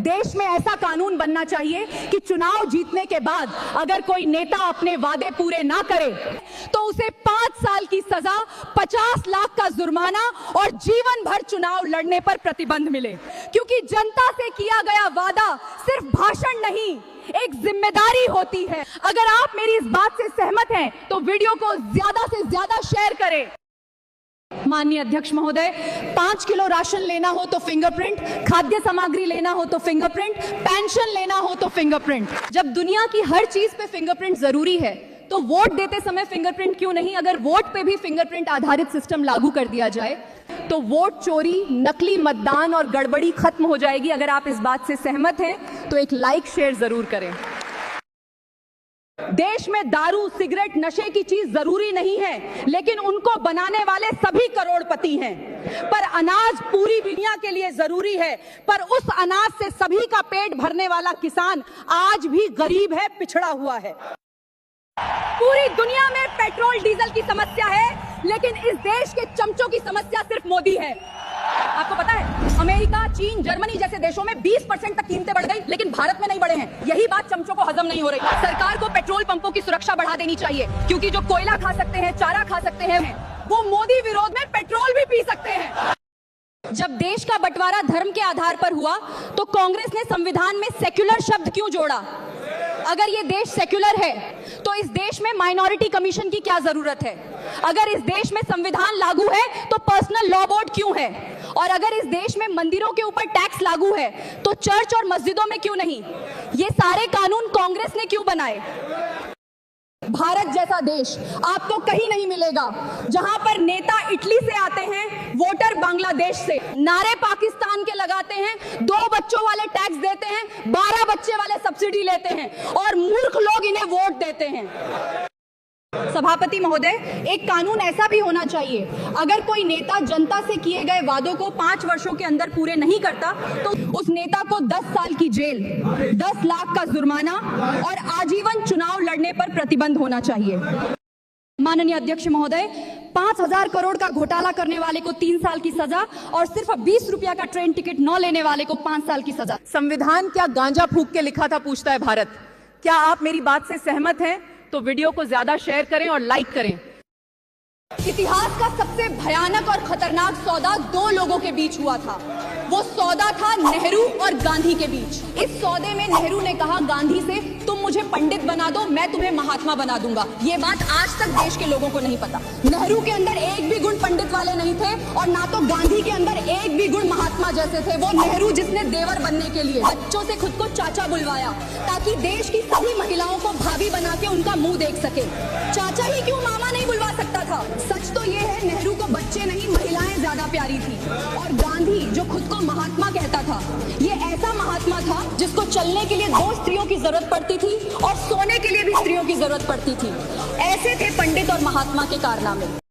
देश में ऐसा कानून बनना चाहिए कि चुनाव जीतने के बाद अगर कोई नेता अपने वादे पूरे ना करे तो उसे 5 साल की सजा, 50 लाख का जुर्माना और जीवन भर चुनाव लड़ने पर प्रतिबंध मिले। क्योंकि जनता से किया गया वादा सिर्फ भाषण नहीं, एक जिम्मेदारी होती है। अगर आप मेरी इस बात से सहमत हैं तो वीडियो को ज्यादा से ज्यादा शेयर करें। माननीय अध्यक्ष महोदय, 5 किलो राशन लेना हो तो फिंगरप्रिंट, खाद्य सामग्री लेना हो तो फिंगरप्रिंट, पेंशन लेना हो तो फिंगरप्रिंट। जब दुनिया की हर चीज पे फिंगरप्रिंट जरूरी है तो वोट देते समय फिंगरप्रिंट क्यों नहीं? अगर वोट पे भी फिंगरप्रिंट आधारित सिस्टम लागू कर दिया जाए तो वोट चोरी, नकली मतदान और गड़बड़ी खत्म हो जाएगी। अगर आप इस बात से सहमत हैं तो एक लाइक शेयर जरूर करें। देश में दारू, सिगरेट, नशे की चीज जरूरी नहीं है, लेकिन उनको बनाने वाले सभी करोड़पति हैं। पर अनाज पूरी दुनिया के लिए जरूरी है, पर उस अनाज से सभी का पेट भरने वाला किसान आज भी गरीब है, पिछड़ा हुआ है। पूरी दुनिया में पेट्रोल डीजल की समस्या है, लेकिन इस देश के चमचों की समस्या सिर्फ मोदी है। आपको पता है, अमेरिका, चीन, जर्मनी जैसे देशों में 20% तक कीमतें बढ़ गई, लेकिन भारत में नहीं बढ़े हैं। यही बात चमचों को हजम नहीं हो रही। सरकार को पेट्रोल पंपों की सुरक्षा बढ़ा देनी चाहिए, क्योंकि जो कोयला खा सकते हैं, चारा खा सकते हैं, वो मोदी विरोध में पेट्रोल भी पी सकते हैं। जब देश का बंटवारा धर्म के आधार पर हुआ तो कांग्रेस ने संविधान में सेक्युलर शब्द क्यों जोड़ा? अगर ये देश सेक्युलर है तो इस देश में माइनॉरिटी कमीशन की क्या जरूरत है? अगर इस देश में संविधान लागू है तो पर्सनल लॉ बोर्ड क्यों है? और अगर इस देश में मंदिरों के ऊपर टैक्स लागू है तो चर्च और मस्जिदों में क्यों नहीं? ये सारे कानून कांग्रेस ने क्यों बनाए? भारत जैसा देश आपको कहीं नहीं मिलेगा जहां पर नेता इटली से आते हैं, वोटर बांग्लादेश से, नारे पाकिस्तान के लगाते हैं, 2 बच्चों वाले टैक्स देते हैं, 12 बच्चे वाले सब्सिडी लेते हैं और मूर्ख लोग इन्हें वोट देते हैं। सभापति महोदय, एक कानून ऐसा भी होना चाहिए, अगर कोई नेता जनता से किए गए वादों को 5 वर्षों के अंदर पूरे नहीं करता तो उस नेता को 10 साल की जेल, 10 लाख का जुर्माना और आजीवन चुनाव लड़ने पर प्रतिबंध होना चाहिए। माननीय अध्यक्ष महोदय, 5,000 करोड़ का घोटाला करने वाले को 3 साल की सजा और सिर्फ 20 रुपया का ट्रेन टिकट न लेने वाले को 5 साल की सजा। संविधान क्या गांजा फूंक के लिखा था, पूछता है भारत। क्या आप मेरी बात से सहमत हैं? तो वीडियो को ज्यादा शेयर करें और लाइक करें। इतिहास का सबसे भयानक और खतरनाक सौदा 2 लोगों के बीच हुआ था। वो सौदा था नेहरू और गांधी के बीच। इस सौदे में नेहरू ने कहा गांधी से, तुम मुझे पंडित बना दो, मैं तुम्हें महात्मा बना दूंगा। ये बात आज तक देश के लोगों को नहीं पता। नेहरू के अंदर एक भी गुण पंडित वाले नहीं थे और ना तो गांधी के अंदर एक भी गुण महात्मा जैसे थे। वो नेहरू जिसने देवर बनने के लिए बच्चों से खुद को चाचा बुलवाया ताकि देश की सभी महिलाओं को भाभी बना के उनका मुंह देख सके। चाचा ही क्यों, मामा नहीं बुलवा सकता था? सच तो ये है, नेहरू को बच्चे नहीं महिलाएं ज्यादा प्यारी थी। और गांधी जो खुद को महात्मा कहता था, ये ऐसा महात्मा था जिसको चलने के लिए 2 स्त्रियों की जरूरत पड़ती थी और सोने के लिए भी स्त्रियों की जरूरत पड़ती थी। ऐसे थे पंडित और महात्मा के कारनामे।